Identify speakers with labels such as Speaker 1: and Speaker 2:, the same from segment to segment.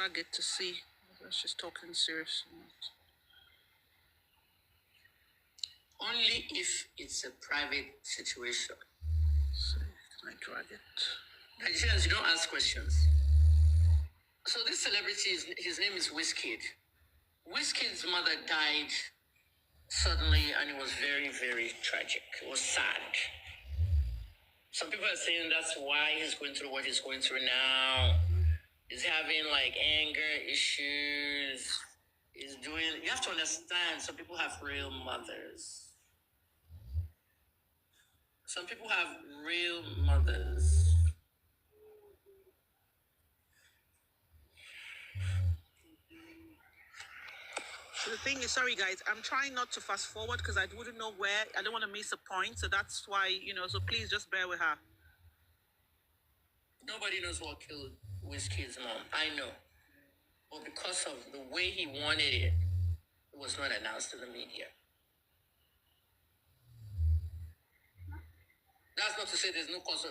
Speaker 1: drag it to see whether she's talking serious or not.
Speaker 2: Only if it's a private situation.
Speaker 1: So, can I drag it?
Speaker 2: Nigerians, you don't ask questions. So this celebrity, his name is WhisKid. WhisKid's mother died suddenly, and it was very, very tragic. It was sad. Some people are saying that's why he's going through what he's going through now. He's having like anger issues. You have to understand, some people have real mothers. Some people have real mothers.
Speaker 1: So the thing is, sorry guys, I'm trying not to fast forward because I wouldn't know where, I don't want to miss a point. So that's why, so please just bear with her.
Speaker 2: Nobody knows what killed WhisKid's mom. I know. But because of the way he wanted it, it was not announced to the media. That's not to say there's a cause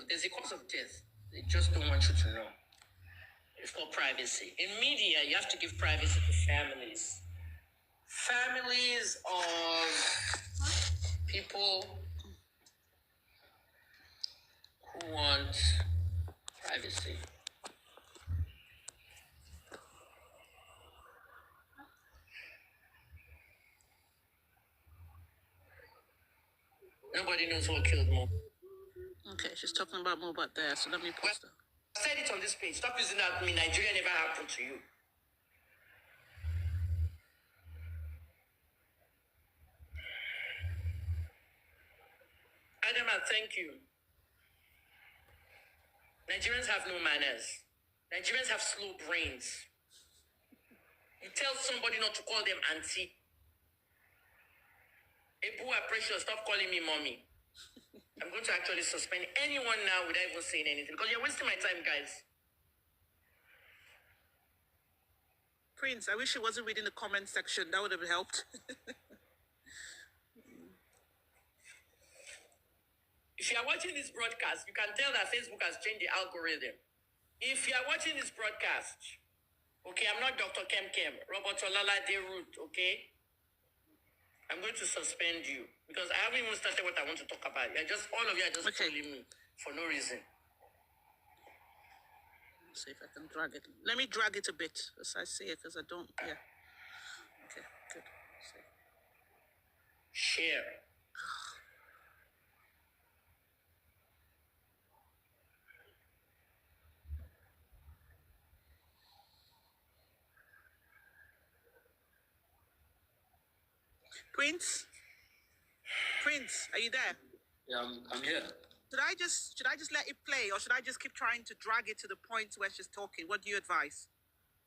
Speaker 2: of death. They just don't want you to know. It's called privacy. In media, you have to give privacy to families. Families of people who want privacy. Nobody knows what killed Mohbad.
Speaker 1: Okay, she's talking about Mohbad there, so let me post that.
Speaker 2: I said it on this page. Stop using that. Nigeria never happened to you. Adama, thank you. Nigerians have no manners. Nigerians have slow brains. You tell somebody not to call them auntie. Ebu are precious, stop calling me mommy. I'm going to actually suspend anyone now without even saying anything because you're wasting my time, guys.
Speaker 1: Prince, I wish he wasn't reading the comment section. That would have helped.
Speaker 2: If you are watching this broadcast, you can tell that Facebook has changed the algorithm. If you are watching this broadcast, okay, I'm not Dr. Kem, Robert Olala de Root, okay? I'm going to suspend you because I haven't even started what I want to talk about. All of you are just trolling me for no reason.
Speaker 1: Let's see if I can drag it. Let me drag it a bit as I see it because I don't, yeah. Okay, good. See.
Speaker 2: Share.
Speaker 1: Prince, are you there?
Speaker 3: Yeah, I'm here.
Speaker 1: Should I just let it play, or should I just keep trying to drag it to the point where she's talking? What do you advise?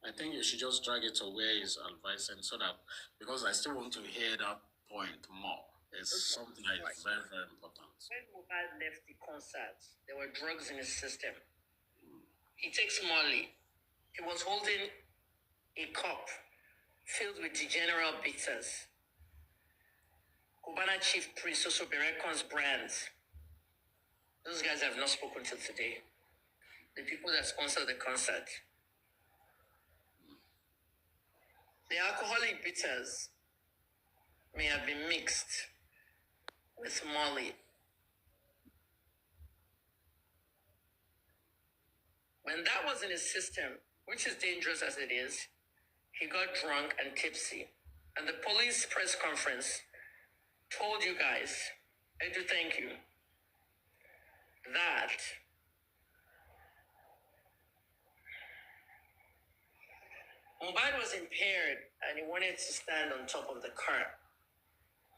Speaker 3: I think you should just drag it to where he's advising, so that because I still want to hear that point more. It's something that is very, very important.
Speaker 2: When Mohbad left the concert, there were drugs in his system. He takes Molly. He was holding a cup filled with degenerate bitters. Cubana chief priest also Berecon's brands. Those guys have not spoken till today. The people that sponsor the concert. The alcoholic bitters may have been mixed with Molly. When that was in his system, which is dangerous as it is, he got drunk and tipsy. And the police press conference told you guys, I do thank you, that Mohbad was impaired and he wanted to stand on top of the car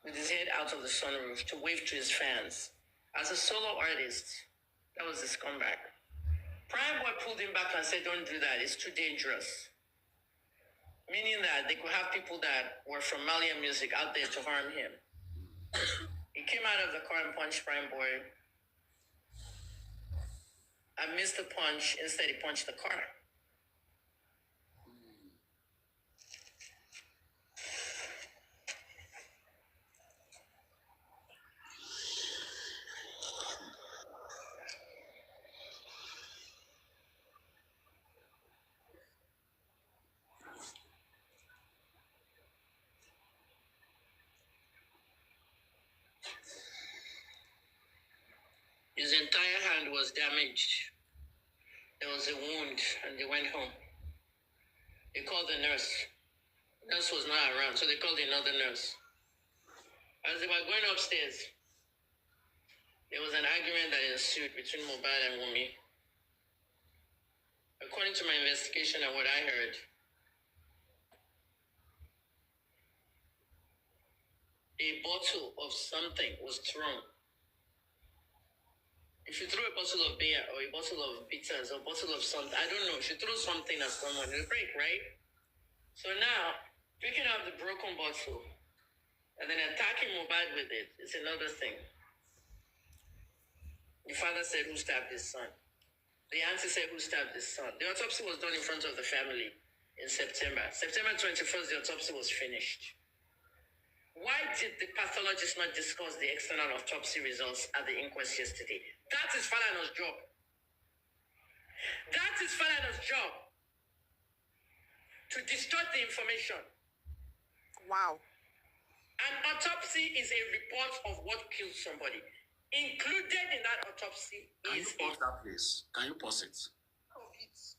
Speaker 2: with his head out of the sunroof to wave to his fans. As a solo artist, that was his comeback. Prime Boy pulled him back and said, don't do that, it's too dangerous. Meaning that they could have people that were from Malian music out there to harm him. He came out of the car and punched Prime Boy. I missed the punch, instead he punched the car. was damaged. There was a wound, and they went home. They called the nurse. The nurse was not around, so they called another nurse. As they were going upstairs, there was an argument that ensued between Mohbad and Wiunmi. According to my investigation and what I heard, a bottle of something was thrown. If you throw a bottle of beer or a bottle of bitters or a bottle of something, I don't know, if you throw something at someone, it'll break, right? So now, picking up the broken bottle and then attacking Mohbad with it is another thing. The father said, who stabbed his son? The auntie said, who stabbed his son? The autopsy was done in front of the family in September. September 21st, the autopsy was finished. Why did the pathologist not discuss the external autopsy results at the inquest yesterday? That is Falana's job. That is Falana's job. To distort the information.
Speaker 1: Wow.
Speaker 2: An autopsy is a report of what killed somebody. Included in that autopsy
Speaker 3: Can
Speaker 2: is...
Speaker 3: you pause that, please? Can you pause it?
Speaker 1: Oh, it's...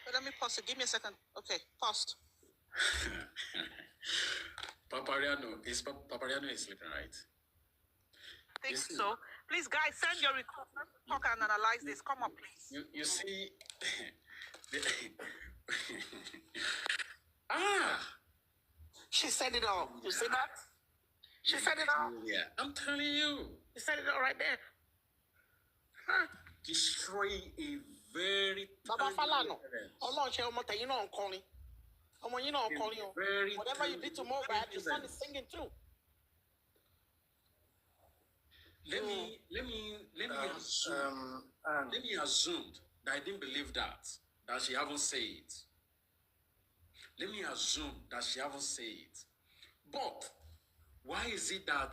Speaker 1: But let me pause it. Give me a second. Okay, paused.
Speaker 3: Papariano is sleeping, right?
Speaker 1: I think so. Please, guys, send your request. Let's talk and analyze this. Come on, please.
Speaker 3: You see,
Speaker 4: She said it all. You see that? She said it all.
Speaker 3: yeah, I'm telling you,
Speaker 4: She said it all right there. Huh?
Speaker 3: destroy a very
Speaker 4: Baba
Speaker 3: tangible
Speaker 4: Falano.
Speaker 3: evidence.
Speaker 4: Ọlọ́run ṣe ọmọ tẹ̀yìn náà ń kọrin. Ọmọ yín náà ń kọrin o.
Speaker 3: Very
Speaker 4: Whatever you did to Mohbad, your son is
Speaker 3: evidence.
Speaker 4: singing too.
Speaker 3: Let me assume. Let me assume that I didn't believe that she haven't said it. Let me assume that she haven't said it. But why is it that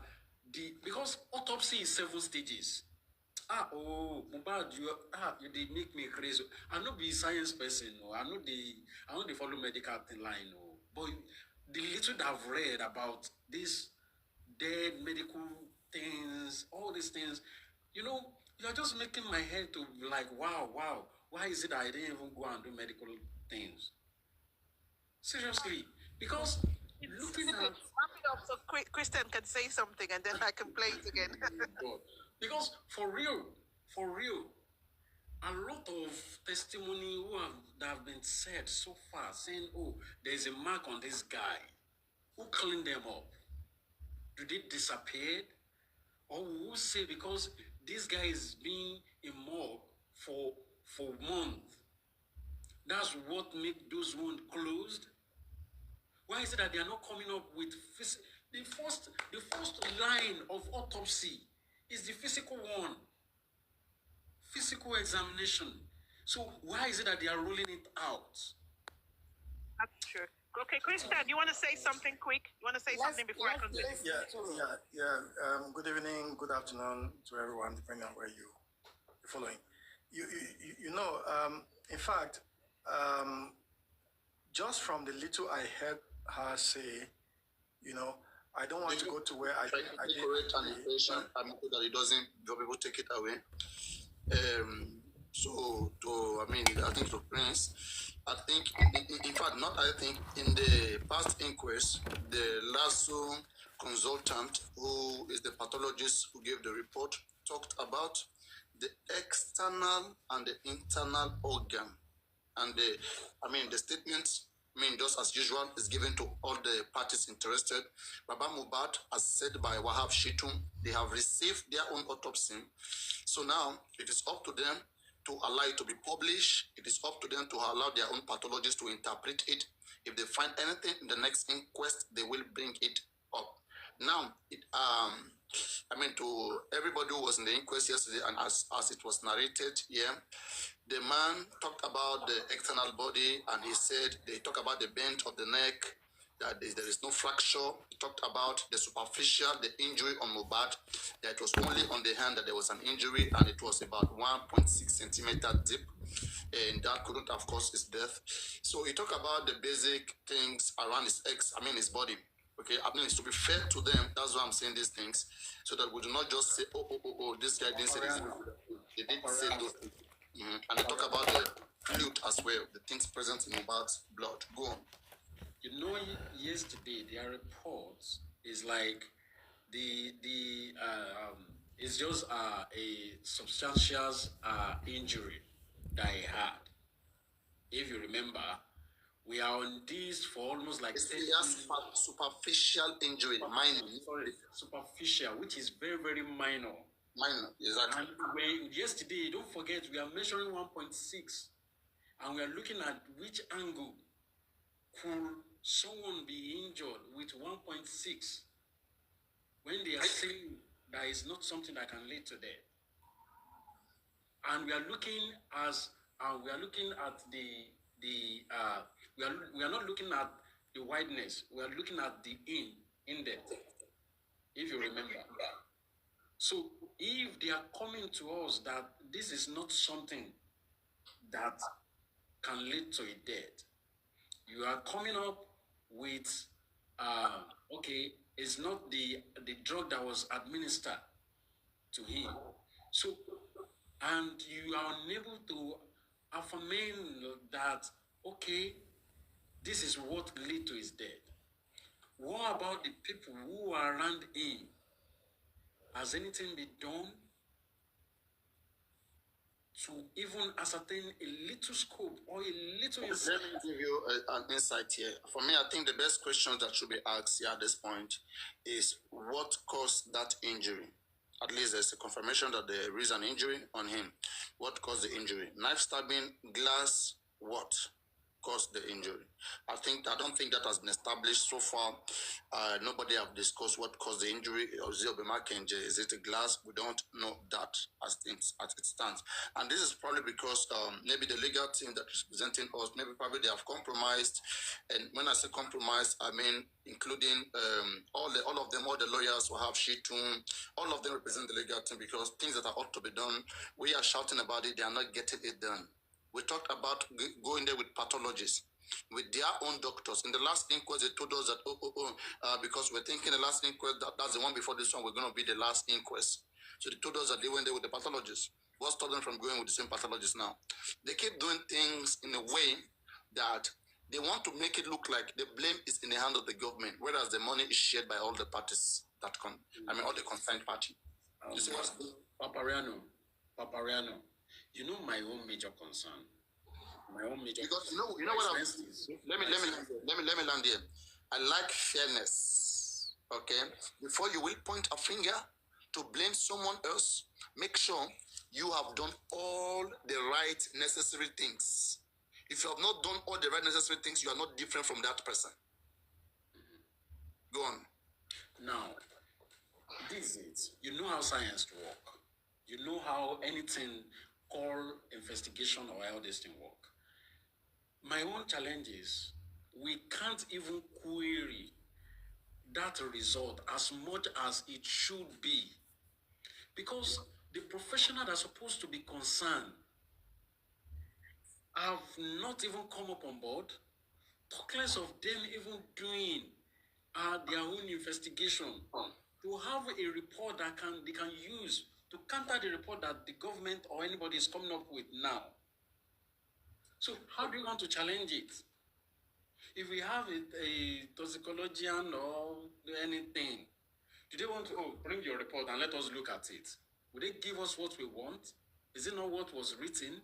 Speaker 3: because autopsy is 7 stages? Mohbad, you did make me crazy. I know be science person, no. I know they follow medical thing line, no. But the little that I've read about this dead medical things, all these things, you're just making my head to be like, wow. Why is it that I didn't even go and do medical things? Seriously, because looking at
Speaker 1: Wrap it up so Christian can say something and then I can play it again.
Speaker 3: God. Because for real, a lot of testimony that have been said so far, saying, oh, there's a mark on this guy. Who cleaned them up? Do they disappear? Or who say because this guy is being a mob for months, that's what make those wounds closed? Why is it that they are not coming up with the first line of autopsy is the physical one, physical examination. So why is it that they are rolling it out?
Speaker 1: That's true. Okay, Christian, you want to say something quick? You want to say something before I continue?
Speaker 5: Good evening, good afternoon to everyone, depending on where you're following. In fact, just from the little I heard her say, I don't want to go to where I did.
Speaker 6: Correct an impression and that it doesn't, your people take it away. I think to Prince, in the past inquest, the LASO consultant, who is the pathologist who gave the report, talked about the external and the internal organ. And the statements, just as usual, is given to all the parties interested. Baba Mohbad, as said by Wahab Shitum, they have received their own autopsy. So now it is up to them to allow it to be published. It is up to them to allow their own pathologists to interpret it. If they find anything in the next inquest, they will bring it up. Now, to everybody who was in the inquest yesterday, and as it was narrated here, the man talked about the external body, and they talked about the bend of the neck, that there is no fracture. He talked about the superficial, the injury on Mohbad, that it was only on the hand that there was an injury, and it was about 1.6 centimeter deep, and that couldn't have caused his death. So he talked about the basic things around his body. Okay, I mean, it's to be fair to them. That's why I'm saying these things, so that we do not just say, oh, this guy didn't say this. They did say those things. And they talk about the fluid as well, the things present in Mohbad's blood. Go on.
Speaker 3: You know, yesterday their reports is like it's just a substantial injury that he had. If you remember, we are on this for almost like
Speaker 6: superficial injury, minor.
Speaker 3: Sorry, superficial, which is very, very minor.
Speaker 6: Minor, exactly.
Speaker 3: And yesterday, don't forget, we are measuring 1.6, and we are looking at which angle could someone be injured with 1.6 when they are saying that is not something that can lead to death. And we are looking we are looking at we are not looking at the wideness. We are looking at the in depth. If you remember. So if they are coming to us that this is not something that can lead to a death, you are coming up with okay, it's not the drug that was administered to him. So, and you are unable to affirm that, okay, this is what led to his death. What about the people who are around him? Has anything been done to even ascertain a little scope or a little insight?
Speaker 6: Let me give you an insight here. For me, I think the best question that should be asked here at this point is what caused that injury? At least there's a confirmation that there is an injury on him. What caused the injury? Knife stabbing, glass, what caused the injury? I don't think that has been established so far. Nobody have discussed what caused the injury of Kenje. Is it a glass? We don't know that as it stands. And this is probably because maybe the legal team that is presenting us, probably they have compromised. And when I say compromised, I mean including all of them, all the lawyers who have Shitun, all of them represent the legal team, because things that are ought to be done, we are shouting about it, they are not getting it done. We talked about going there with pathologists, with their own doctors. In the last inquest, they told us that, because we're thinking the last inquest, that's the one before this one, we're going to be the last inquest. So they told us that they went there with the pathologist. What stopped them from going with the same pathologist now? They keep doing things in a way that they want to make it look like the blame is in the hand of the government, whereas the money is shared by all the parties that all the concerned party. You see what's
Speaker 3: Papariano, you know my own major concern.
Speaker 6: Because you know what I'm. Let me land here. I like fairness. Okay, before you will point a finger to blame someone else, make sure you have done all the right necessary things. If you have not done all the right necessary things, you are not different from that person. Go on.
Speaker 3: Now, this is it. You know how science work. You know how anything called investigation or how this thing work. My own challenge is we can't even query that result as much as it should be, because the professionals that are supposed to be concerned have not even come up on board, talk less of them even doing their own investigation to have a report that they can use to counter the report that the government or anybody is coming up with now. So how do you want to challenge it? If we have a toxicologian or anything, do they want to bring your report and let us look at it? Will they give us what we want? Is it not what was written?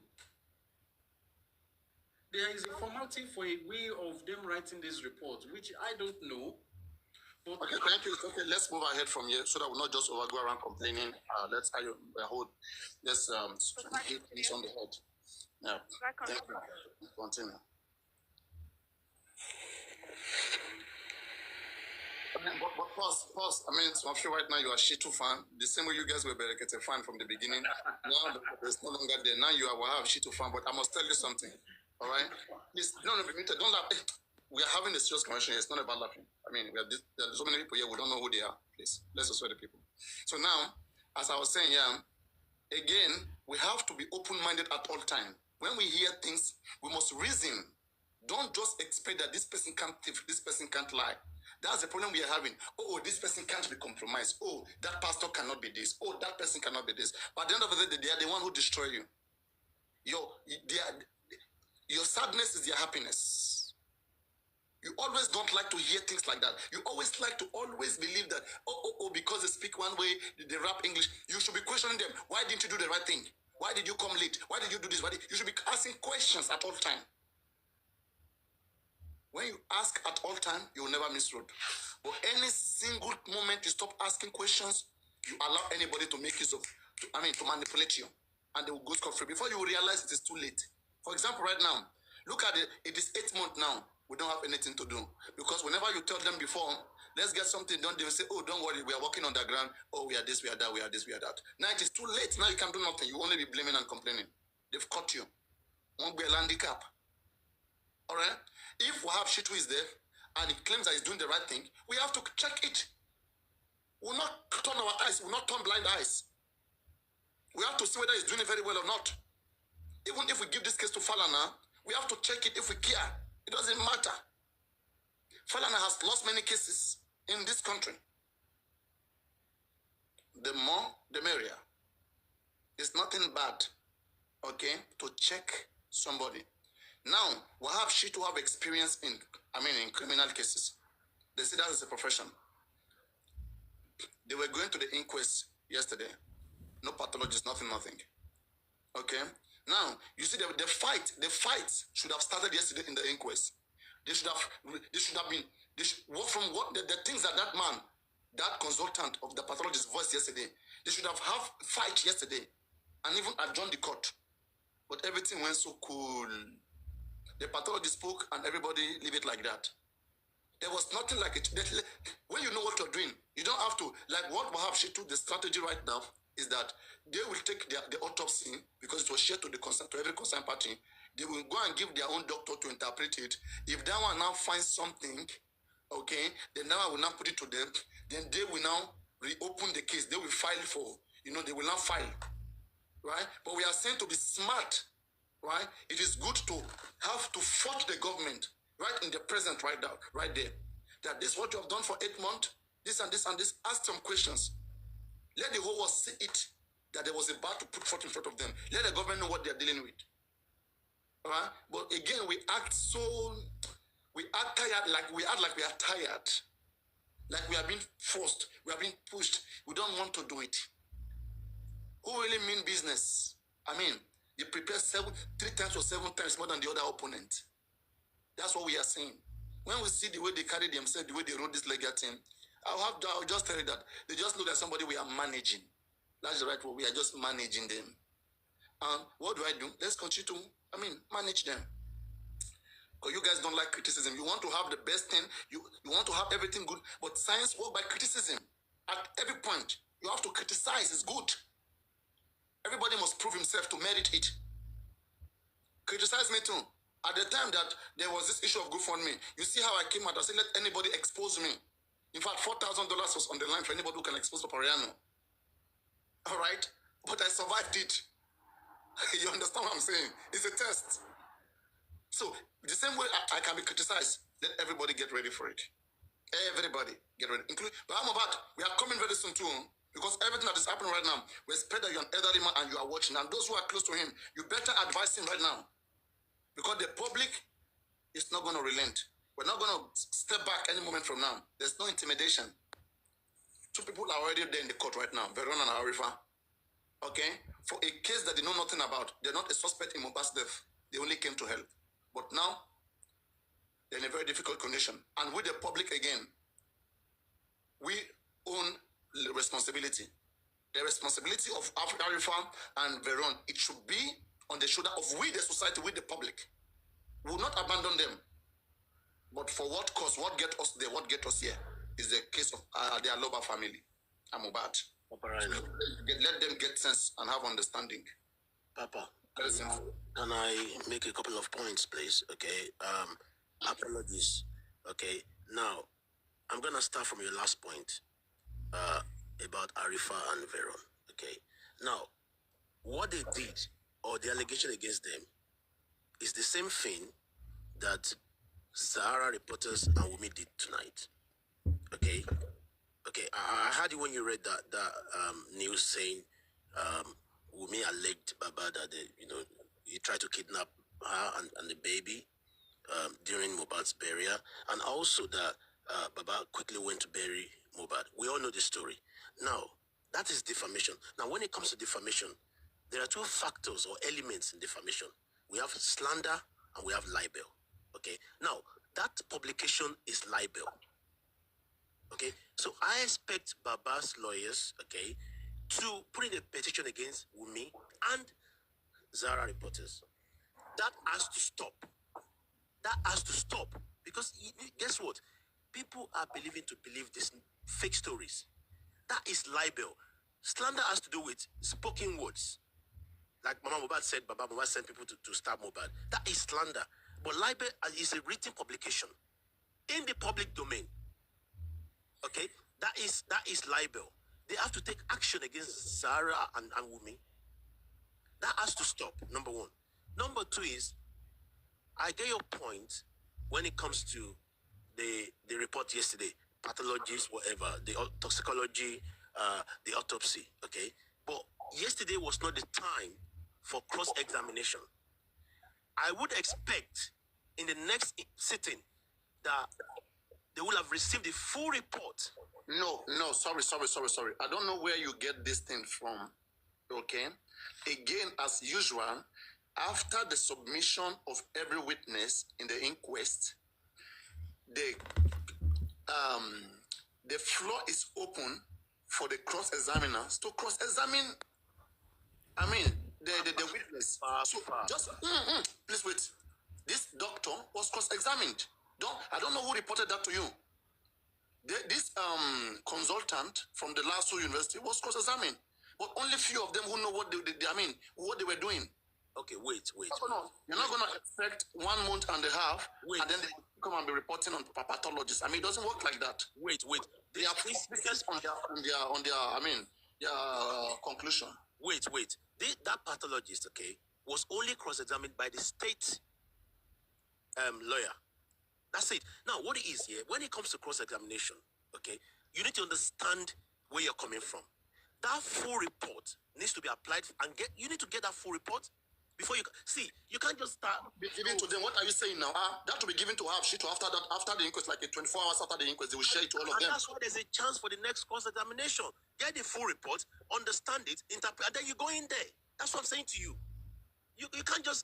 Speaker 3: There is a formality for a way of them writing this report, which I don't know. But
Speaker 6: okay, thank you. Okay, let's move ahead from here so that we'll not just go around complaining. Let's hit things on the head. Yeah. Thank you. Continue. But pause. I mean, so I feel right now you are Shitu fan. The same way you guys were Berekete fan from the beginning. Now there's no longer there. Now you are Shitu fan. But I must tell you something. All right? Please, don't laugh. We are having a serious conversation. It's not about laughing. I mean, there are so many people here. We don't know who they are. Please, let's respect the people. So now, as I was saying, again, we have to be open-minded at all times. When we hear things, we must reason. Don't just expect that this person can't thief, this person can't lie. That's the problem we are having. Oh, this person can't be compromised. Oh, that pastor cannot be this. Oh, that person cannot be this. But at the end of the day, they are the one who destroy you. Your sadness is your happiness. You always don't like to hear things like that. You always like to always believe that, because they speak one way, they rap English. You should be questioning them. Why didn't you do the right thing? Why did you come late? Why did you do this? You should be asking questions at all time. When you ask at all time, you will never miss road. But any single moment you stop asking questions, you allow anybody to make use of, to manipulate you. And they will go scot-free before you realize it is too late. For example, right now, look at it. It is 8 months now. We don't have anything to do. Because whenever you tell them before, let's get something done, they will say, oh, don't worry, we are working on the ground. Oh, we are this, we are that, we are this, we are that. Now it is too late. Now you can do nothing. You only be blaming and complaining. They've caught you. Won't be a handicap. All right? If AආUT0PŞΙ is there and he claims that he's doing the right thing, we have to check it. We'll not turn our eyes, we'll not turn blind eyes. We have to see whether he's doing it very well or not. Even if we give this case to Falana, we have to check it if we care. It doesn't matter. Falana has lost many cases in this country. The more, the merrier. It's nothing bad, okay, to check somebody. Now, AආUT0PŞΙ have experience in criminal cases. They see that as a profession. They were going to the inquest yesterday. No pathologist, nothing. Okay? Now, you see the fight should have started yesterday in the inquest. They should have been, from what the things that man, that consultant of the pathologist voiced yesterday, they should have fight yesterday and even adjourn the court. But everything went so cool. The pathologist spoke and everybody leave it like that. There was nothing like it. When you know what you're doing, you don't have to, like what AආUT0PŞΙ took the strategy right now is that they will take the autopsy because it was shared to every concerned party. They will go and give their own doctor to interpret it. If that one now finds something, okay, then that one will now put it to them. Then they will now reopen the case. They will file for, they will now file, right? But we are saying to be smart, right? It is good to have to fight the government right in the present, right now, right there. That this is what you have done for 8 months, this and this and this. Ask some questions. Let the whole world see it, that there was a bar to put forth in front of them. Let the government know what they are dealing with. All right? But again, we act tired, like we are tired. Like we are being forced, we are being pushed. We don't want to do it. Who really mean business? You prepare 3 times or 7 times more than the other opponent. That's what we are saying. When we see the way they carry themselves, the way they wrote this legal team, I'll just tell you that they just look at somebody we are managing. That's the right word. We are just managing them. And what do? Let's continue to, manage them. Because you guys don't like criticism. You want to have the best thing. You want to have everything good. But science works by criticism. At every point, you have to criticize. It's good. Everybody must prove himself to merit it. Criticize me too. At the time that there was this issue of GoFundMe, you see how I came out. I said, let anybody expose me. In fact, $4,000 was on the line for anybody who can expose Opariano. All right? But I survived it. You understand what I'm saying? It's a test. So, the same way I can be criticized, let everybody get ready for it. Everybody get ready. But Mohbad, we are coming very soon too. Because everything that is happening right now, we expect that you're an elderly man and you are watching. And those who are close to him, you better advise him right now. Because the public is not going to relent. We're not going to step back any moment from now. There's no intimidation. 2 people are already there in the court right now, Veron and Arifa. Okay? For a case that they know nothing about. They're not a suspect in Mohbad's death. They only came to help. But now, they're in a very difficult condition. And with the public again, we own the responsibility. The responsibility of Arifa and Veron, it should be on the shoulder of we, the society, with the public. We will not abandon them. But for what cause, what get us there, what get us here, is the case of the Aloba family. I'm Mohbad. Let them get sense and have understanding.
Speaker 4: Papa, can I make a couple of points, please? Okay. Apologies. Okay. Now, I'm gonna start from your last point about Arifa and Veron. Okay. Now, what they did, or the allegation against them, is the same thing that Sahara reporters and Wiunmi did tonight. Okay. Okay. I heard you when you read that news saying Wumi alleged Baba that he tried to kidnap her and the baby during Mohbad's burial, and also that Baba quickly went to bury Mohbad. We all know the story. Now, that is defamation. Now, when it comes to defamation, there are two factors or elements in defamation. We have slander and we have libel. Okay. Now, that publication is libel. Okay. So I expect Baba's lawyers, okay, to put in a petition against Wumi and Zara reporters. That has to stop. That has to stop. Because guess what? People are believing these fake stories. That is libel. Slander has to do with spoken words. Like Mama Mohbad said, Baba Mohbad sent people to stab Mohbad. That is slander. But libel is a written publication in the public domain. Okay? That is libel. They have to take action against Zara and Wumi. That has to stop, number one. Number two is, I get your point when it comes to the report yesterday, pathologies, whatever, the toxicology, the autopsy, okay? But yesterday was not the time for cross-examination. I would expect in the next sitting that they will have received the full report.
Speaker 6: No, sorry. I don't know where you get this thing from, okay? Again, as usual, after the submission of every witness in the inquest, the floor is open for the cross-examiners to cross-examine, the witness. Please wait. This doctor was cross-examined. I don't know who reported that to you. This consultant from the LASU University was cross-examined, but only few of them who know what they were doing.
Speaker 4: Okay, wait.
Speaker 6: No. You're not going to expect 1 month and a half, and then they come and be reporting on pathologists. It doesn't work like that.
Speaker 4: Wait.
Speaker 6: They are focused on their conclusion.
Speaker 4: Wait. That pathologist, okay, was only cross-examined by the state lawyer. That's it. Now, what it is here, when it comes to cross-examination, okay, you need to understand where you're coming from. That full report needs to be applied, and you need to get that full report before you can't just start.
Speaker 6: Be given to them. What are you saying now? That will be given to AḵUT after the inquest, like 24 hours after the inquest, they will share it to all of them.
Speaker 4: And that's why there's a chance for the next cross-examination. Get the full report, understand it, interpret, and then you go in there. That's what I'm saying to you. You can't just,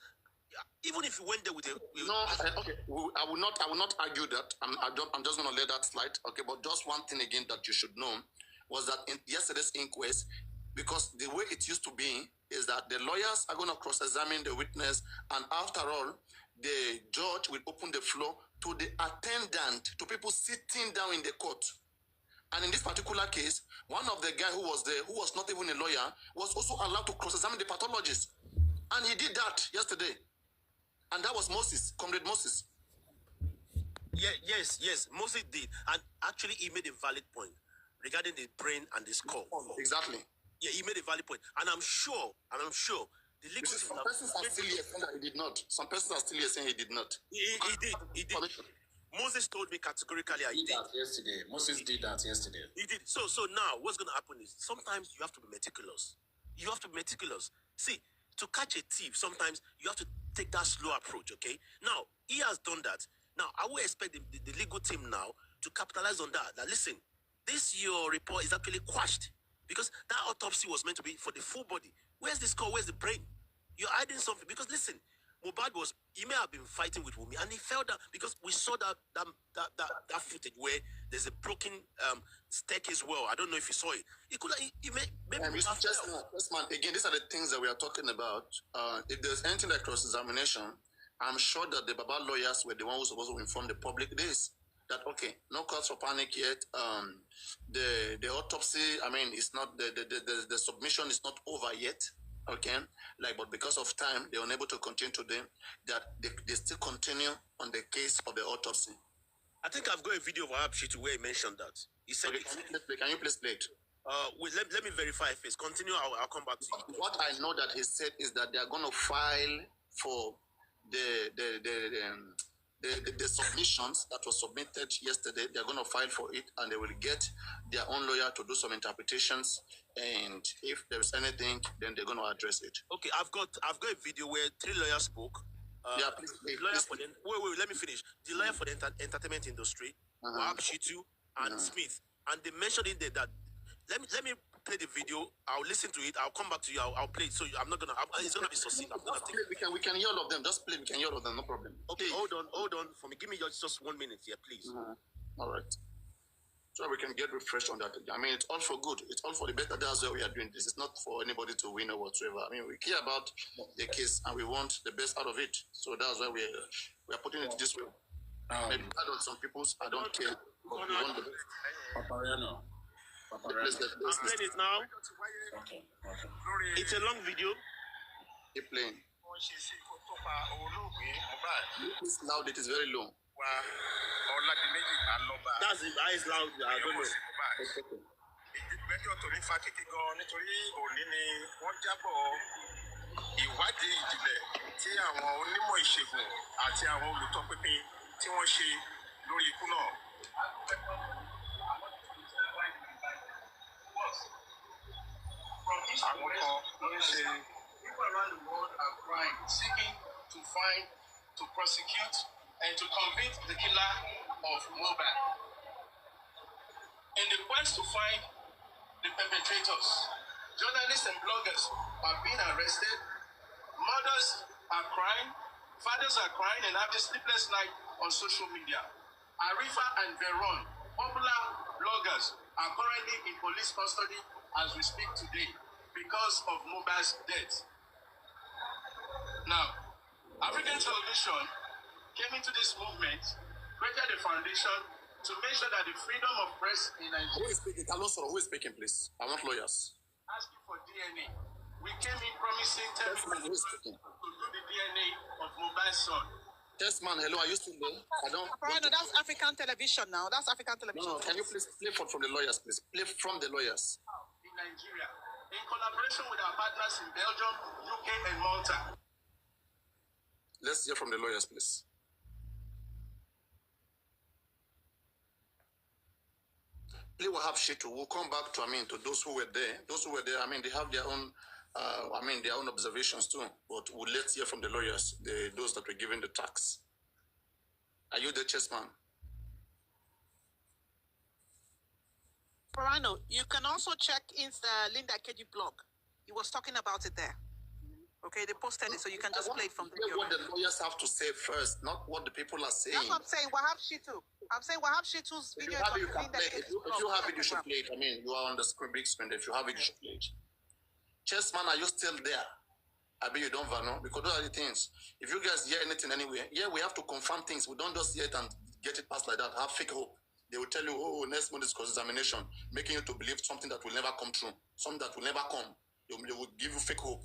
Speaker 4: even if you went there with a...
Speaker 6: Okay. I will not argue that. I'm just going to let that slide. Okay, but just one thing again that you should know was that in yesterday's inquest, because the way it used to be is that the lawyers are going to cross-examine the witness, and after all, the judge will open the floor to the attendant, to people sitting down in the court. And in this particular case, one of the guys who was there, who was not even a lawyer, was also allowed to cross-examine the pathologist. And he did that yesterday. And that was Moses, Comrade Moses.
Speaker 4: Yeah, yes, Moses did. And actually, he made a valid point regarding the brain and the skull.
Speaker 6: Exactly.
Speaker 4: Yeah, he made a valid point. And I'm sure the legal team...
Speaker 6: Some persons are still here saying that he did not. Some persons are still here saying he did not.
Speaker 4: He did. Moses told me categorically he did.
Speaker 3: Yesterday. Moses did that yesterday.
Speaker 4: He did. So now, what's going to happen is, sometimes you have to be meticulous. See, to catch a thief, sometimes you have to take that slow approach, okay? Now, he has done that. Now, I will expect the legal team now to capitalize on that. Now, listen, your report is actually quashed, because that autopsy was meant to be for the full body. Where's the skull? Where's the brain? You're hiding something. Because listen, Mohbad he may have been fighting with Wumi, and he fell down, because we saw that footage where there's a broken staircase well. I don't know if you saw it.
Speaker 6: Man, again, these are the things that we are talking about. If there's anything like cross-examination, I'm sure that the Baba lawyers were the ones who were supposed to inform the public this. That, okay, no cause for panic yet. The autopsy, it's not, the submission is not over yet. Okay, but because of time, they were unable to continue to them. That they still continue on the case of the autopsy.
Speaker 4: I think I've got a video of AĽUT where he mentioned that. He said,
Speaker 6: okay, can you please play it?
Speaker 4: Wait, let me verify first. Continue. I'll come back to you.
Speaker 6: What I know that he said is that they are going to file for the submissions that were submitted yesterday, they're going to file for it, and they will get their own lawyer to do some interpretations. And if there's anything, then they're going to address it.
Speaker 4: Okay, I've got a video where 3 lawyers spoke.
Speaker 6: Yeah, please,
Speaker 4: The lawyer for the wait, let me finish. The lawyer for the entertainment industry, AүүUT0PŞΙ, and Smith, and they mentioned in there that let me play the video. I'll listen to it. I'll come back to you. I'll play it. So I'm not gonna. It's gonna be succinct. I'm gonna take.
Speaker 6: We can hear all of them. Just play. We can hear all of them. No problem.
Speaker 4: Okay, hold on for me. Give me just 1 minute here, please.
Speaker 6: All right. So we can get refreshed on that. I mean, it's all for good. It's all for the better. That's why we are doing this. It's not for anybody to win or whatsoever. I mean, we care about the case and we want the best out of it. So that's why we are putting it this way. Maybe I don't. Some people's I don't care. But we want the best.
Speaker 3: Papariano.
Speaker 4: I'm playing it now.
Speaker 3: Okay.
Speaker 4: It's a long video.
Speaker 6: Keep playing. It's loud. It is very low.
Speaker 4: That's the highest loud. I don't know.
Speaker 7: Ìgbẹ́jọ́ tó ní fàkìtì gan nítorí òní ni wọ́n jábọ̀ ìwádìí ìjìnlẹ̀ tí àwọn onímọ̀ ìṣègùn àti àwọn olùtọpinpin tí wọ́n ṣe lórí ikú náà. Àwọn kan ló ń ṣe.
Speaker 2: People around the world are crying, seeking to find, to prosecute, and to convict the killer of Mohbad. In the quest to find the perpetrators, journalists and bloggers are being arrested, mothers are crying, fathers are crying and have a sleepless night on social media. Arifa and Veron, popular bloggers, are currently in police custody as we speak today because of Mohbad's death. Now, African television came into this movement, created a foundation to make sure that the freedom of press in Nigeria.
Speaker 6: Who is speaking? Who is speaking, please? I want lawyers.
Speaker 2: Asking for DNA. We came in promising
Speaker 6: Testman, who is speaking?
Speaker 2: to do the DNA of Mohbad's son.
Speaker 6: Testman, hello, are you still there? I don't.
Speaker 1: No, that's African television now. That's African television.
Speaker 6: No, can you please play from the lawyers, please? Play from the lawyers.
Speaker 2: In Nigeria, in collaboration with our partners in Belgium, UK, and Malta.
Speaker 6: Let's hear from the lawyers, please. Play AүүUT0PŞΙ. We'll come back to, to those who were there. Those who were there, they have their own, their own observations too. But let's hear from the lawyers, those that were given the tax. Are you the chessman?
Speaker 1: Farano, you can also check in the Linda Keji blog. He was talking about it there. Okay, they posted it, so you can just play it from the video.
Speaker 6: What the lawyers have to say first, not what the people are saying.
Speaker 1: That's what I'm saying. AүүUT0PŞΙ. I'm saying AүүUT0PŠΙ's video.
Speaker 6: If you have it, you can play it. If you have it, you should play it. You are on the screen, big screen. If you have it, you should play it. Chessman, are you still there? I bet you don't know, because those are the things. If you guys hear anything anywhere, we have to confirm things. We don't just hear it and get it passed like that. Have fake hope. They will tell you, oh, next month is cross-examination, making you to believe something that will never come true, something that will never come. They will give you fake hope.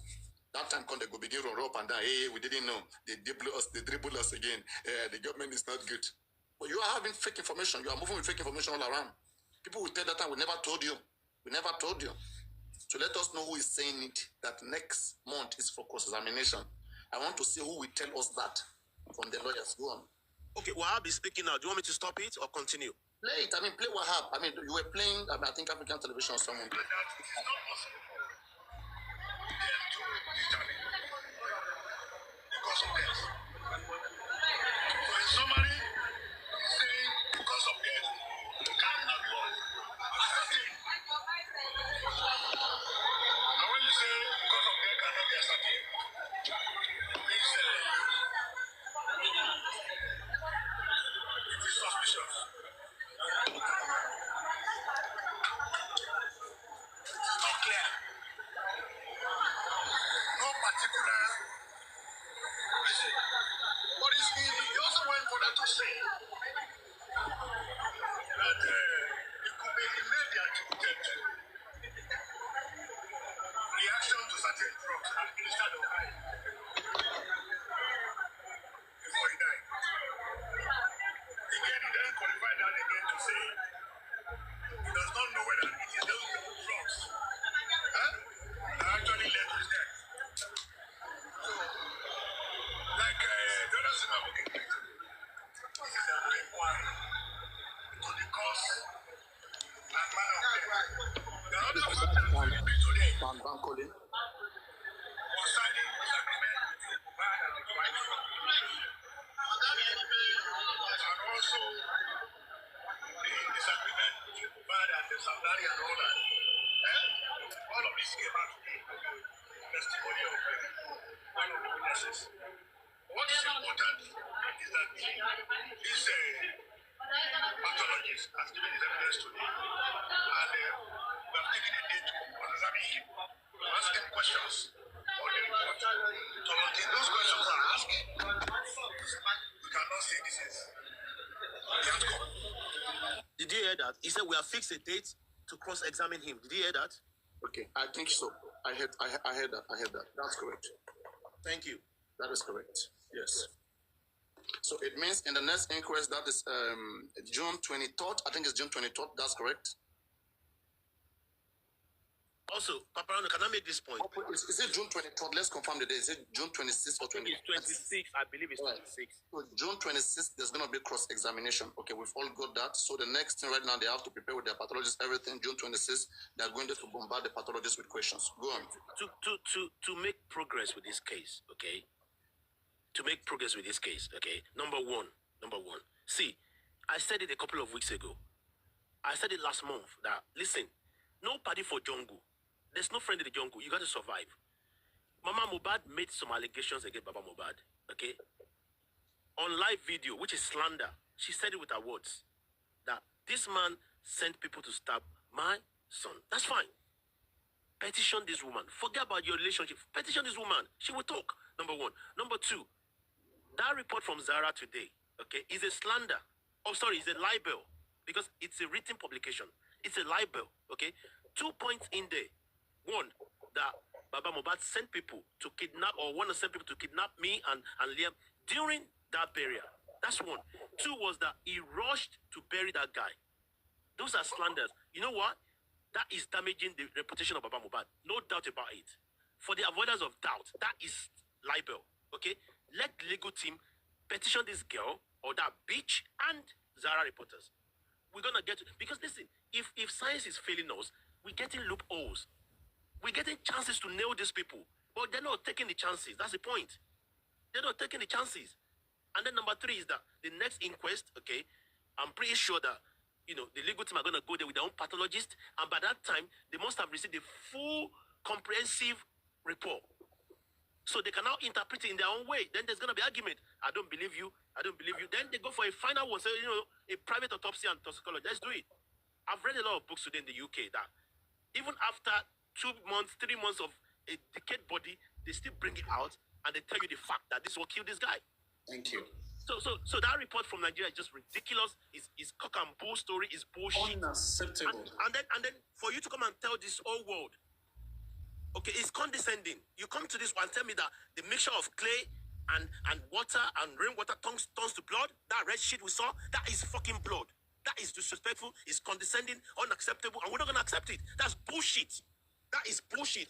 Speaker 6: That time come, they go begin run up and down. Hey, we didn't know. They dribble us again. The government is not good. But you are having fake information. You are moving with fake information all around. People will tell that time, we never told you. We never told you. So let us know who is saying it, that next month is for cross-examination. I want to see who will tell us that from the lawyers. Go on.
Speaker 4: Okay, Wahab is speaking now. Do you want me to stop it or continue?
Speaker 6: Play it. Play Wahab. You were playing, I think, African television or someone.
Speaker 7: That it's not possible for them to determine because of death. So in summary, saying because of death cannot be ascertained. And when you say because of death cannot be ascertained, it means it is suspicious. It's not clear. No particular reason. But he also went further to say that it may be attributed to reaction to certain drugs administered on high before he died. Again, he then qualified that again to say he does not know whether it is those drugs that actually led to his death. So, like the other thing I'm looking at,
Speaker 6: Bankole.
Speaker 7: was signing this agreement with Mohbad and his wife. And also the disagreement with Mohbad and the Saudari and all that. All of this came out in the testimony of one of the witnesses. What is important is that this pathologist has given his evidence today, and we have taken a day to examine him, to ask him questions on the report. So until those questions are asked, we cannot say this is the outcome.
Speaker 4: Did you hear that? He said we have fixed a date to cross-examine him. Did you hear that?
Speaker 6: Okay, I think so. I heard that. That's correct.
Speaker 4: Thank you.
Speaker 6: That is correct. Yes. So it means in the next inquest, that is June 23rd. I think it's June 23rd. That's correct.
Speaker 4: Also, Paparano, can I make this point?
Speaker 6: Is it June 23rd? Let's confirm the day. Is it June 26th or 28th?
Speaker 4: It's 26. I believe it's 26.
Speaker 6: So June 26th, there's going to be cross-examination. Okay, we've all got that. So the next thing right now, they have to prepare with their pathologist, everything. June 26th, they're going to bombard the pathologist with questions. Go on.
Speaker 4: To make progress with this case, okay? To make progress with this case, okay? Number one. See, I said it a couple of weeks ago. I said it last month that, listen, no party for jungle. There's no friend in the jungle. You got to survive. Mama Mohbad made some allegations against Baba Mohbad, okay? On live video, which is slander, she said it with her words, that this man sent people to stab my son. That's fine. Petition this woman. Forget about your relationship. Petition this woman. She will talk, number one. Number two, that report from Zara today, okay, is a slander. Oh, sorry, it's a libel, because it's a written publication. It's a libel, okay? 2 points in there. One, that Baba Mohbad sent people to kidnap, or want to send people to kidnap me and Liam during that burial. That's one. Two was that he rushed to bury that guy. Those are slanders. You know what? That is damaging the reputation of Baba Mohbad. No doubt about it. For the avoidance of doubt, that is libel. Okay? Let the legal team petition this girl or that bitch and Zara reporters. We're gonna get to, because listen, if science is failing us, we're getting loopholes. We're getting chances to nail these people, but they're not taking the chances. That's the point. They're not taking the chances. And then number three is that the next inquest, okay, I'm pretty sure that, you know, the legal team are going to go there with their own pathologist, and by that time, they must have received a full, comprehensive report. So they can now interpret it in their own way. Then there's going to be argument. I don't believe you. I don't believe you. Then they go for a final one, so, you know, a private autopsy and toxicology. Let's do it. I've read a lot of books today in the UK that even after 2 months, 3 months of a decayed body, they still bring it out and they tell you the fact that this will kill this guy.
Speaker 3: Thank you.
Speaker 4: So that report from Nigeria is just ridiculous. It's cock and bull story. It's bullshit.
Speaker 3: Unacceptable.
Speaker 4: And then for you to come and tell this whole world, okay, it's condescending. You come to this one and tell me that the mixture of clay and water and rainwater turns to blood. That red shit we saw, that is fucking blood. That is disrespectful. It's condescending, unacceptable, and we're not gonna accept it. That's bullshit. That is bullshit.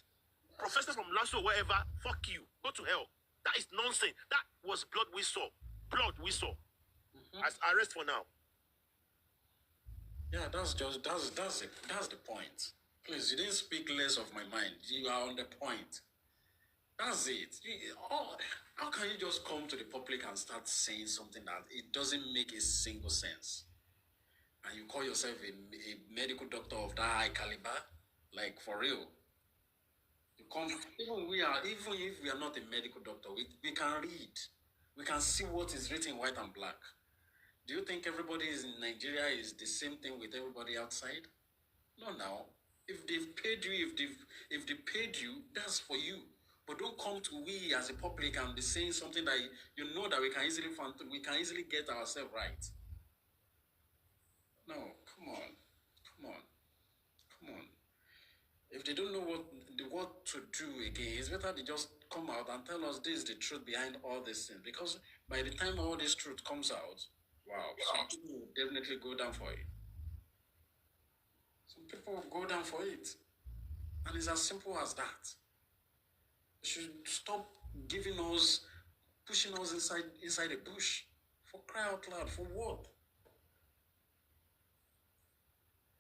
Speaker 4: Professor from Lasso, wherever, fuck you. Go to hell. That is nonsense. That was blood we saw. Blood we saw. As arrest for now.
Speaker 3: Yeah, that's the point. Please, you didn't speak less of my mind. You are on the point. That's it. How can you just come to the public and start saying something that it doesn't make a single sense? And you call yourself a medical doctor of that high caliber? Like, for real? You come, even if we are not a medical doctor, we can read. We can see what is written in white and black. Do you think everybody in Nigeria is the same thing with everybody outside? No, now. If they've paid you, if they paid you, that's for you. But don't come to we as a public and be saying something that you know that we can easily get ourselves right. No, come on. If they don't know what to do again, it's better they just come out and tell us this is the truth behind all these things. Because by the time all this truth comes out, wow, some people will definitely go down for it. Some people will go down for it. And it's as simple as that. They should stop pushing us inside a bush. For cry out loud, for what?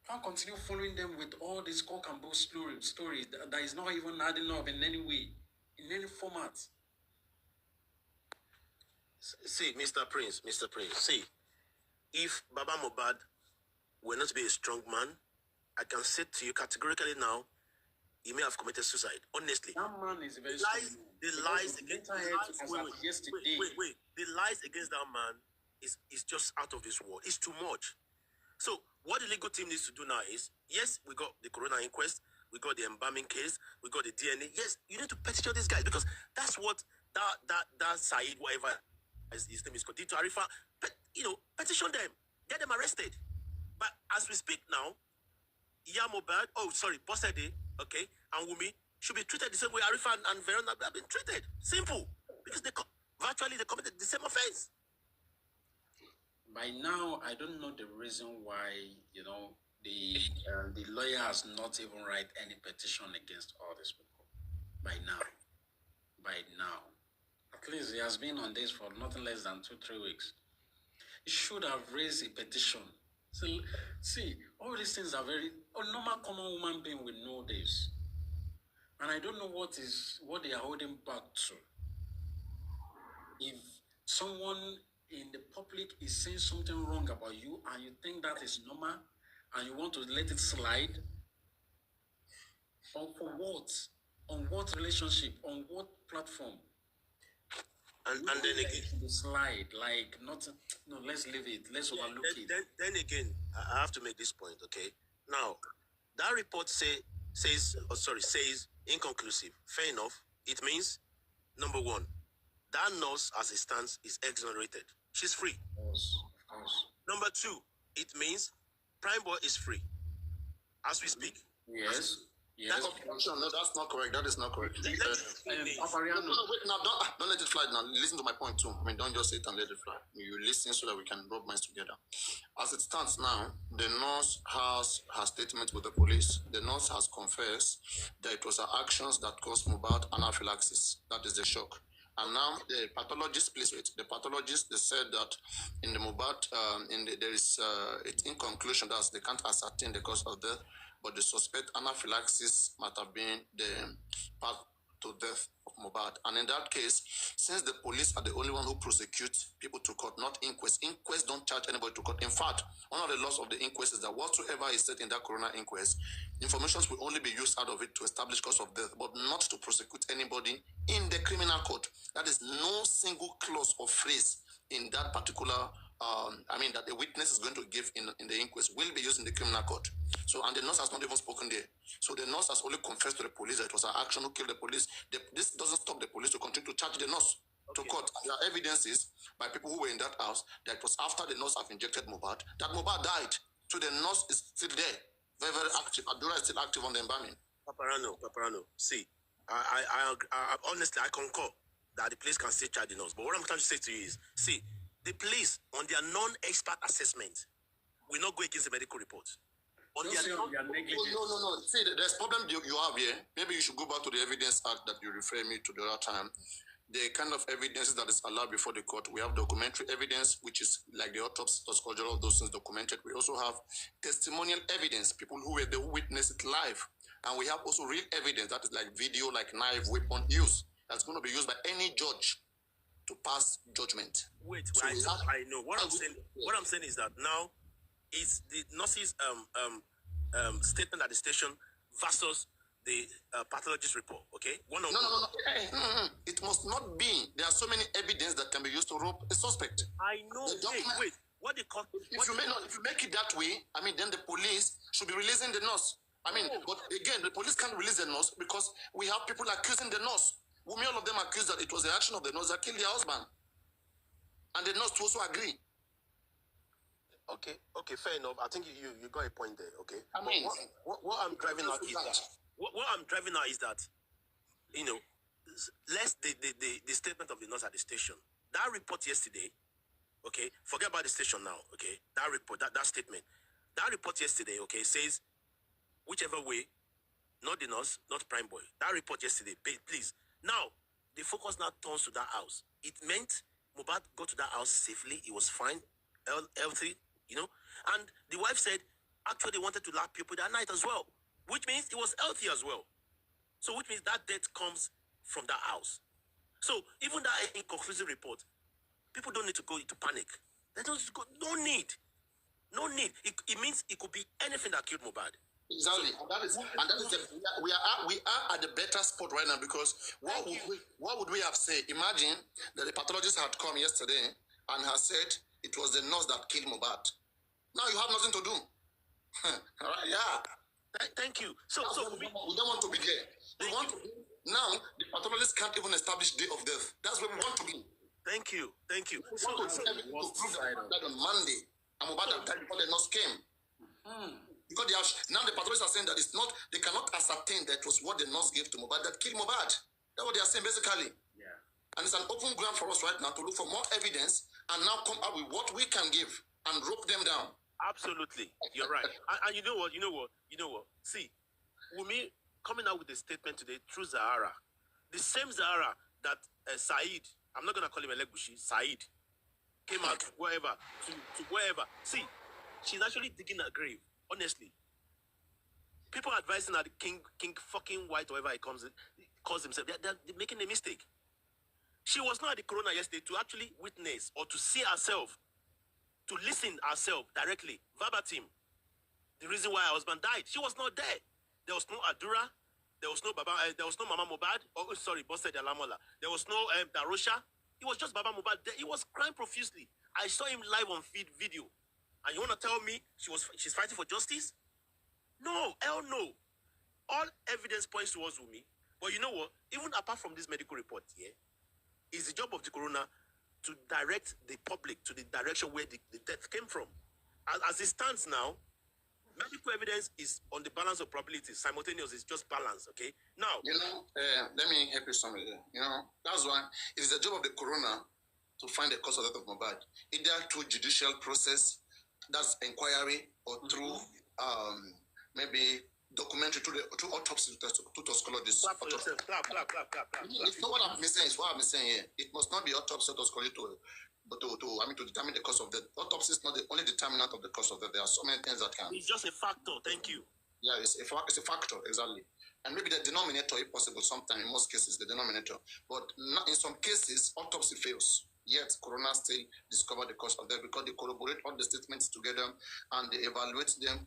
Speaker 3: Can't continue following them with all this cock and bull stories that is not even adding up in any way, in any format.
Speaker 4: See, Mr. Prince, see, if Baba Mohbad were not to be a strong man, I can say to you categorically now, he may have committed suicide. Honestly,
Speaker 3: That man is very
Speaker 4: the lies against
Speaker 3: yesterday.
Speaker 4: wait. The lies against that man is just out of this world. It's too much. So what the legal team needs to do now is, yes, we got the coroner inquest, we got the embalming case, we got the DNA. Yes, you need to petition these guys because that's what that Said, whatever his name is, called, to Arifa, petition them, get them arrested. But as we speak now, Mohbad, Bossede, okay, and Wiunmi should be treated the same way Arifa and Verona have been treated. Simple. Because they committed the same offense.
Speaker 3: By now, I don't know the reason why, the lawyer has not even write any petition against all these people. By now. At least he has been on this for nothing less than 2-3 weeks. He should have raised a petition. So, see, all these things are a normal common human being will know this. And I don't know what they are holding back to. If someone in the public is saying something wrong about you and you think that is normal and you want to let it slide, or for what? On what relationship? On what platform?
Speaker 4: And then again,
Speaker 3: the slide, like not. No, let's leave it. Let's overlook it.
Speaker 4: Then again, I have to make this point. Okay. Now, that report says inconclusive. Fair enough. It means, number one, that nurse as it stands is exonerated. She's free.
Speaker 3: Yes, of course.
Speaker 4: Number two, it means Prime Boy is free. As we speak.
Speaker 3: Yes. Yes.
Speaker 6: No, that's not correct. That is not correct.
Speaker 3: Wait,
Speaker 6: now, don't let it fly now. Listen to my point too. I mean, don't just sit and let it fly. You listen so that we can rub minds together. As it stands now, the nurse has her statement with the police. The nurse has confessed that it was her actions that caused Mohbad anaphylaxis. That is the shock. And now the pathologist, please wait. The pathologist, they said that in the Mohbad, there is it's in conclusion that they can't ascertain the cause of death, but the suspect anaphylaxis might have been the path to death of Mohbad. And in that case, since the police are the only one who prosecute people to court, not inquest. Inquest don't charge anybody to court. In fact, one of the laws of the inquest is that whatsoever is said in that coroner inquest, information will only be used out of it to establish cause of death, but not to prosecute anybody in the criminal court. That is no single clause or phrase in that particular that the witness is going to give in the inquest will be used in the criminal court. So, and the nurse has not even spoken there. So the nurse has only confessed to the police that it was her action who killed the police. This doesn't stop the police to continue to charge the nurse to court. There are evidences by people who were in that house that it was after the nurse have injected Mohbad that Mohbad died. So the nurse is still there, very, very active. Adura is still active on the embalming.
Speaker 4: Paparano. See, I honestly, I concur that the police can still charge the nurse. But what I'm trying to say to you is, see, the police, on their non-expert assessment, will not go against the medical report.
Speaker 6: No. See, there's problem you have here. Maybe you should go back to the Evidence Act that you referred me to the other time. The kind of evidence that is allowed before the court. We have documentary evidence, which is like the autopsy, all of those things documented. We also have testimonial evidence, people who were there who witnessed it live. And we have also real evidence, that is like video, like knife, weapon use. That's going to be used by any judge to pass judgment.
Speaker 4: Wait, so I know. What I'm saying is that now it's the nurse's statement at the station versus the pathologist report, okay?
Speaker 6: No. It must not be. There are so many evidence that can be used to rope a suspect.
Speaker 4: I know. Wait. What they call?
Speaker 6: If you make it that way, then the police should be releasing the nurse. But again, the police can't release the nurse because we have people accusing the nurse. All of them accuse that it was the action of the nurse that killed their husband. And the nurse to also agree.
Speaker 4: Okay, fair enough. I think you got a point there, okay? What I'm driving at is that what I'm driving at is that, the statement of the nurse at the station. That report yesterday, okay, forget about the station now, okay? That report, that statement. That report yesterday, okay, says whichever way, not the nurse, not Prime Boy. That report yesterday, please. Now, the focus now turns to that house. It meant Mohbad got to that house safely. He was fine, healthy, and the wife said, actually wanted to lap people that night as well, which means it was healthy as well. So which means that death comes from that house. So even that inconclusive report, people don't need to go into panic. They don't need to go, no need. No need. It means it could be anything that killed Mohbad.
Speaker 6: Exactly, we are at the better spot right now, because what would we have said? Imagine that the pathologist had come yesterday and has said it was the nurse that killed Mohbad. Now you have nothing to do. All right, yeah.
Speaker 4: Thank you. So
Speaker 6: we don't want to be there. We want to be, now the pathologist can't even establish date of death. That's where we want to be.
Speaker 4: Thank you.
Speaker 6: We want to prove that on Monday, and Mohbad died before the nurse came. Because now the pathologists are saying that it's not, they cannot ascertain that it was what the nurse gave to Mohbad that killed Mohbad. That's what they are saying basically. Yeah. And it's an open ground for us right now to look for more evidence and now come up with what we can give and rope them down.
Speaker 4: Absolutely. You're right. And you know what? See, Wiunmi coming out with a statement today through Zahara. The same Zahara that Said, I'm not going to call him Elegushi, Said, came out to wherever. See, she's actually digging a grave. Honestly, people advising that King fucking White, whatever he calls himself, they're making a mistake. She was not at the coroner yesterday to actually witness or to see herself, to listen herself directly, verbatim. The reason why her husband died, she was not there. There was no Adura, there was no Baba, there was no Mama Mohbad. Oh, sorry, Bosse Dalamola. There was no Darosha. It was just Baba Mohbad. He was crying profusely. I saw him live on video. And you want to tell me she's fighting for justice? No, hell no. All evidence points towards Wiunmi. But you know what? Even apart from this medical report, it's the job of the coroner to direct the public to the direction where the death came from. As it stands now, medical evidence is on the balance of probabilities. Simultaneous is just balance, okay? Now,
Speaker 6: let me help you somewhere there. That's why it is the job of the coroner to find the cause of death of Mohbad, either through judicial process, that's inquiry, or through maybe documentary through autopsy to toxicologists.
Speaker 4: Clap for yourself. Clap.
Speaker 6: It's not what I'm saying. It's what I'm saying here. It must not be autopsy or toxicology to determine the cause of death. Autopsy is not the only determinant of the cause of death. There are so many things that can.
Speaker 4: It's just a factor. Thank you.
Speaker 6: Yeah, it's a factor, exactly. And maybe the denominator, if possible, sometimes in most cases the denominator. But not, in some cases, autopsy fails. Yet, coroner still discover the cause of death because they corroborate all the statements together and they evaluate them.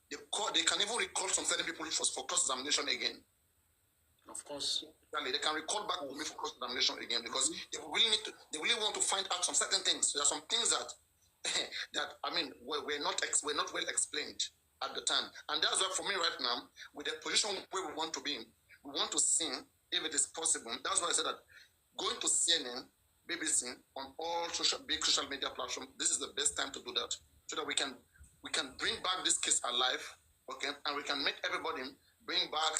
Speaker 6: They can even recall some certain people for cross-examination again.
Speaker 3: Of course.
Speaker 6: They can recall back to me for cross-examination again because they really want to find out some certain things. There are some things that were not well explained at the time. And that's why for me right now, with the position where we want to be, we want to see if it is possible. That's why I said that going to CNN, BBC, on all big social media platforms, this is the best time to do that, so that we can bring back this case alive, okay, and we can make everybody bring back,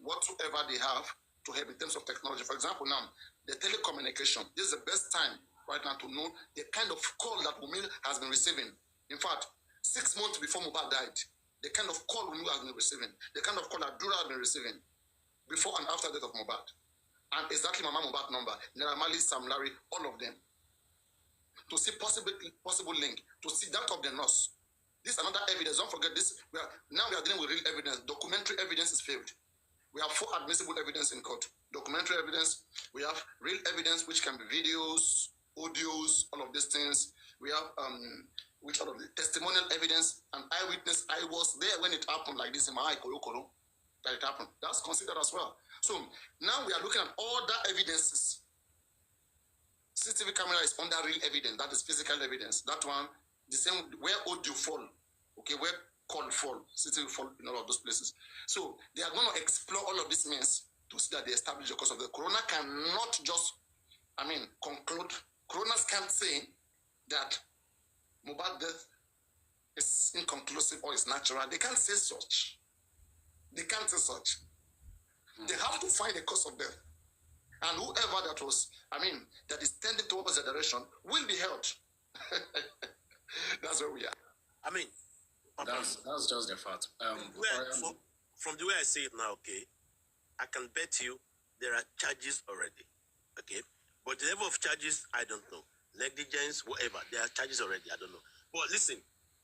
Speaker 6: whatsoever they have to help in terms of technology. For example, now the telecommunication. This is the best time right now to know the kind of call that Wiunmi has been receiving. In fact, 6 months before Mohbad died, the kind of call Wiunmi has been receiving, the kind of call that Dura has been receiving before and after the death of Mohbad. And exactly Mama Mohbad number, Naira Marley, Sam Larry, all of them. To see possible link, to see that of the nurse. This is another evidence. Don't forget this. Now we are dealing with real evidence. Documentary evidence is failed. We have 4 admissible evidence in court. Documentary evidence. We have real evidence, which can be videos, audios, all of these things. We have which are the testimonial evidence, and eyewitness. I was there when it happened, like this in my eye, that it happened. That's considered as well. So now we are looking at all the evidences. CCTV camera is under real evidence. That is physical evidence. That one, the same where audio fall, okay, where call fall, CCTV fall in all of those places. So they are going to explore all of these means to see that they establish the cause of the coroner. Cannot just, conclude. Coroners can't say that Mohbad death is inconclusive or is natural. They can't say such. They can't say such. They have to find the cause of death. And whoever that was, that is tending towards the direction will be held. That's where we are.
Speaker 3: That's just the fact.
Speaker 4: From the way I see it now, okay, I can bet you there are charges already, okay? But the level of charges, I don't know. Negligence, whatever, there are charges already, I don't know. But listen,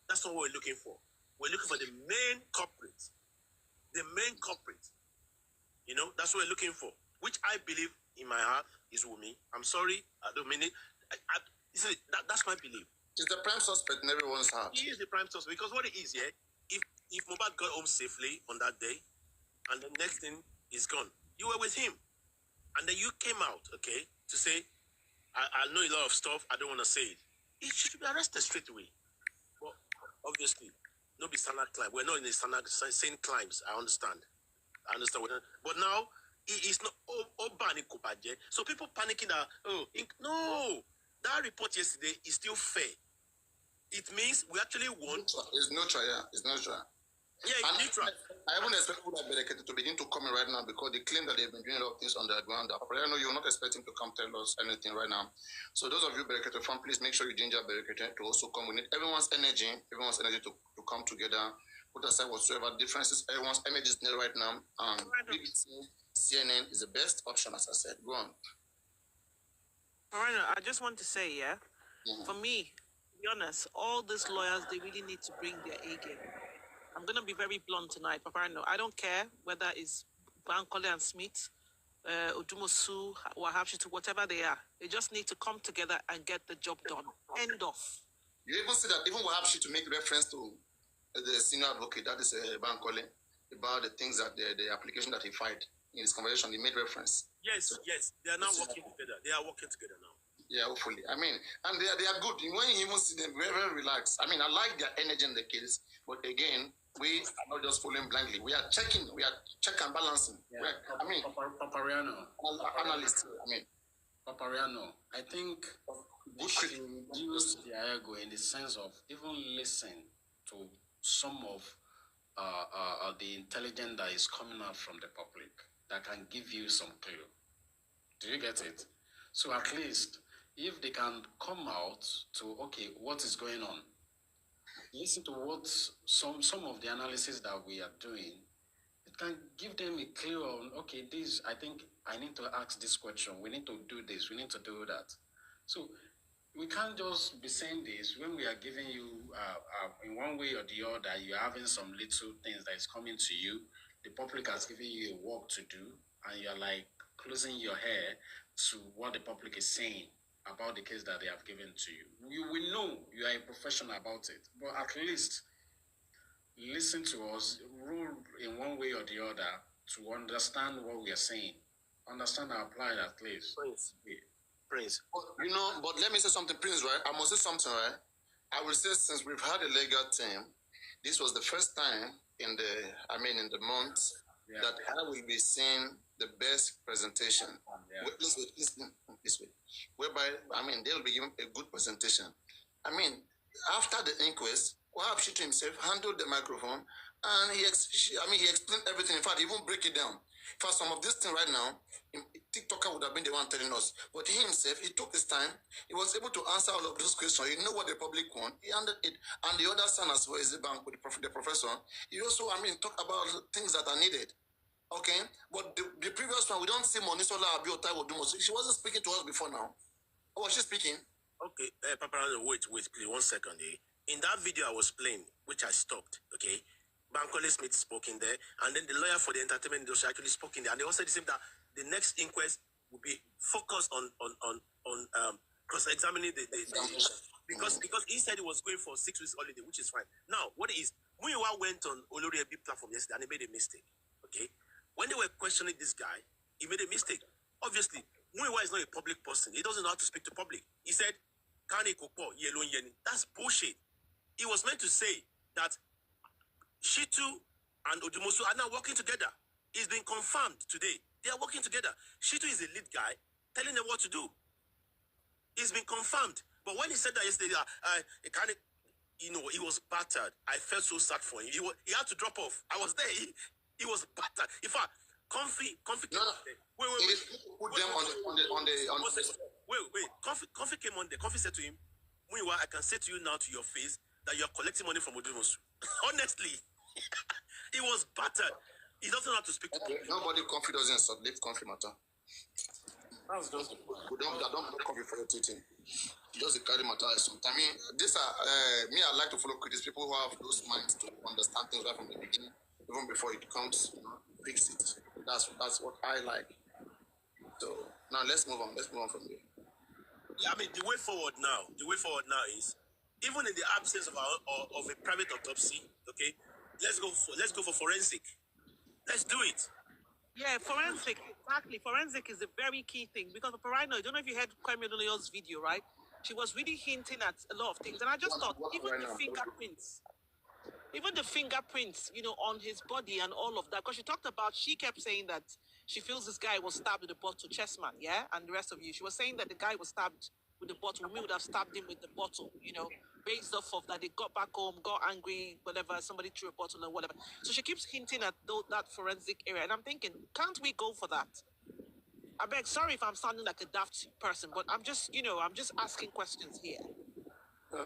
Speaker 4: That's not what we're looking for. We're looking for the main culprit. The main culprit. You know, that's what we're looking for. Which I believe in my heart is Wiunmi. I'm sorry, I don't mean it. That's my belief.
Speaker 6: He's the prime suspect in everyone's heart.
Speaker 4: He is the prime suspect because what it is, yeah, if Mohbad got home safely on that day, and the next thing is gone, you were with him, and then you came out, okay, to say, I know a lot of stuff, I don't want to say it. He should be arrested straight away. Well, obviously, no be standard climb. We're not in the standard same climbs. I understand. But now it's not so people panicking that no, that report yesterday is still fair. It means we actually won.
Speaker 6: It's neutral, yeah. It's neutral.
Speaker 4: Yeah, it's neutral.
Speaker 6: I haven't expected people that to begin to come in right now because they claim that they've been doing a lot of things on the ground. I know you're not expecting to come tell us anything right now. So those of you Berekete fan, please make sure you ginger Berekete to also come. We need everyone's energy to come together, put aside whatsoever differences. Everyone's energy is there right now. BBC, CNN is the best option, as I said. Go on.
Speaker 1: I just want to say, yeah, for me, to be honest, all these lawyers, they really need to bring their A game. I'm going to be very blunt tonight, Paparano. I don't care whether it's Bankole and Smith, Odumosu, WhisKid, whatever they are. They just need to come together and get the job done. End of.
Speaker 6: You even see that even WhisKid to make reference to the senior advocate, that is Bankole, about the things that the application that he filed in his conversation, he made reference.
Speaker 4: Yes, they are now working together. They are working together now.
Speaker 6: Yeah, hopefully. I mean, and they are good. When you even see them, very, very relaxed. I mean, I like their energy in the case, but again, we are not just following blindly. We are checking. We are check and balancing.
Speaker 3: Yeah.
Speaker 6: I mean,
Speaker 3: Papariano.
Speaker 6: Analyst. I mean,
Speaker 3: Papariano. I think they should use their ego in the sense of even listen to some of the intelligence that is coming out from the public that can give you some clue. Do you get it? So at least if they can come out to, okay, what is going on? Listen to what some of the analysis that we are doing, it can give them a clue on, okay, this, I think I need to ask this question. We need to do this. We need to do that. So we can't just be saying this when we are giving you, in one way or the other, you're having some little things that is coming to you. The public has given you a work to do, and you're like closing your hair to what the public is saying about the case that they have given to you. You will know you are a professional about it, but at least listen to us, rule in one way or the other to understand what we are saying. Understand and apply it at least.
Speaker 4: Prince.
Speaker 6: you know, but let me say something, Prince, right? I must say something, right? I will say since we've had a legal team, this was the first time in the month that I will be seeing the best presentation. Listen, this way. Whereby, they will be given a good presentation. After the inquest, WhisKid himself handled the microphone and he explained everything. In fact, he won't break it down. For some of this thing right now, TikToker would have been the one telling us. But he himself, he took his time. He was able to answer all of those questions. You know what the public want. He handled it. And the other son as well is the bank with the professor. He also, talk about things that are needed. Okay? But the previous one, we don't see Monisola AүүUT0PŞΙ. She wasn't speaking to us before now. Or was she speaking?
Speaker 4: Okay, Paparano, wait, please, 1 second. In that video I was playing, which I stopped, okay? Bankole Smith spoke in there, and then the lawyer for the entertainment industry actually spoke in there, and they also said that the next inquest will be focused on cross-examining the because he said he was going for 6 weeks holiday, which is fine. Now, what it is, Wiunmi went on Olori Ebi platform yesterday, and he made a mistake, okay? When they were questioning this guy, he made a mistake. Obviously, Wiunmi is not a public person. He doesn't know how to speak to public. He said, that's bullshit. He was meant to say that Shitu and Odumosu are now working together. It's been confirmed today. They are working together. Shitu is the lead guy telling them what to do. It's been confirmed. But when he said that yesterday, he was battered. I felt so sad for him. He had to drop off. I was there. He was battered. In fact, Comfy came on there. Wait. Comfy came on there. Comfy said to him, Wiunmi, I can say to you now to your face that you are collecting money from Odumosu. Honestly, he was battered. He doesn't know how to speak to people.
Speaker 6: Nobody Comfy doesn't leave Comfy matter.
Speaker 3: That's just
Speaker 6: don't Comfy for the teaching. just carry matter. I mean, this me. I like to follow critics, people who have those minds to understand things right from the beginning, even before it comes, fix it. That's what I like. So now let's move on. Let's move on from here.
Speaker 4: Yeah, I mean, the way forward now is, even in the absence of a private autopsy, okay, let's go for forensic. Let's do it.
Speaker 1: Yeah, forensic, exactly. Forensic is a very key thing because for Parino, I don't know if you heard Kwame Odoloyo's video, right? She was really hinting at a lot of things, and I just thought even the fingerprints, on his body and all of that, because she kept saying that she feels this guy was stabbed with a bottle, Chessman, yeah, and the rest of you. She was saying that the guy was stabbed with the bottle. We would have stabbed him with the bottle, based off of that. They got back home, got angry, whatever, somebody threw a bottle or whatever. So she keeps hinting at that forensic area, and I'm thinking, can't we go for that? I beg, sorry if I'm sounding like a daft person, but I'm just asking questions here.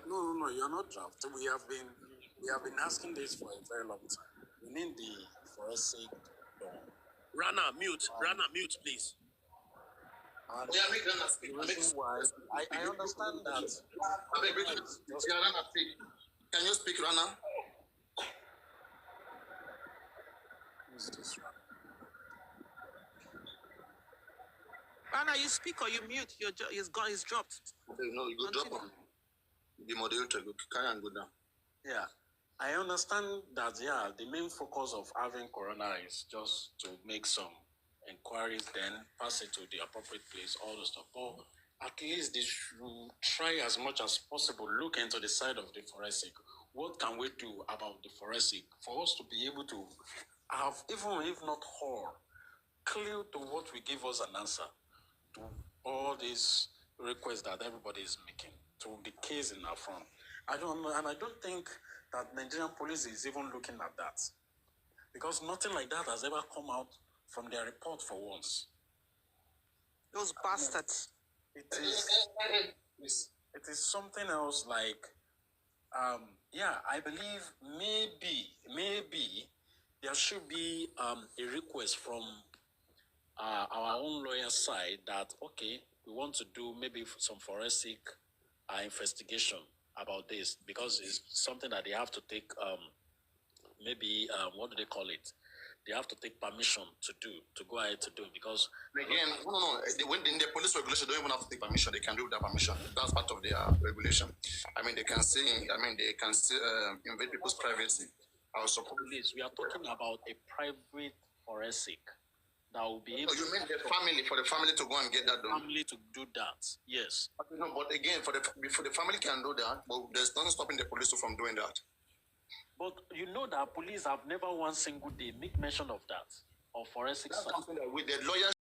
Speaker 3: No, you're not daft. We have been asking this for a very long time. We need the forensic.
Speaker 4: Rana, mute, please.
Speaker 3: And
Speaker 6: Yeah, make Rana speak.
Speaker 3: the reason why I understand that.
Speaker 6: Rana speak. Can you speak, Rana?
Speaker 3: Who's this one?
Speaker 1: Rana, you speak or you mute? He's dropped.
Speaker 6: Okay, no, you go drop him. The moderator, go carry and go down.
Speaker 3: Yeah, I understand that. Yeah, the main focus of having coroner is just to make some inquiries, then pass it to the appropriate place, all the stuff. But at least they should try as much as possible, look into the side of the forensic. What can we do about the forensic for us to be able to have, even if not all, clear to what will give us an answer to all these requests that everybody is making, to the case in our front. I don't know, and I don't think that Nigerian police is even looking at that, because nothing like that has ever come out from their report for once.
Speaker 1: Those bastards.
Speaker 3: It is something else. Like, yeah, I believe maybe there should be a request from our own lawyer side that, okay, we want to do maybe some forensic investigation about this, because it's something that they have to take, what do they call it? They have to take permission to go ahead to do, because
Speaker 6: again, no. When in the police regulation, they don't even have to take permission. They can do without permission. That's part of their regulation. I mean, they can invade people's privacy. Our support.
Speaker 3: Please, we are talking about a private forensic that will be able.
Speaker 6: Oh, you mean the family, for the family to go and get that done?
Speaker 3: Family to do that, yes.
Speaker 6: No, but again, before the family can do that, but there's nothing stopping the police from doing that.
Speaker 3: But you know that police have never one single day make mention of that, or forensic.
Speaker 6: That's something that the lawyers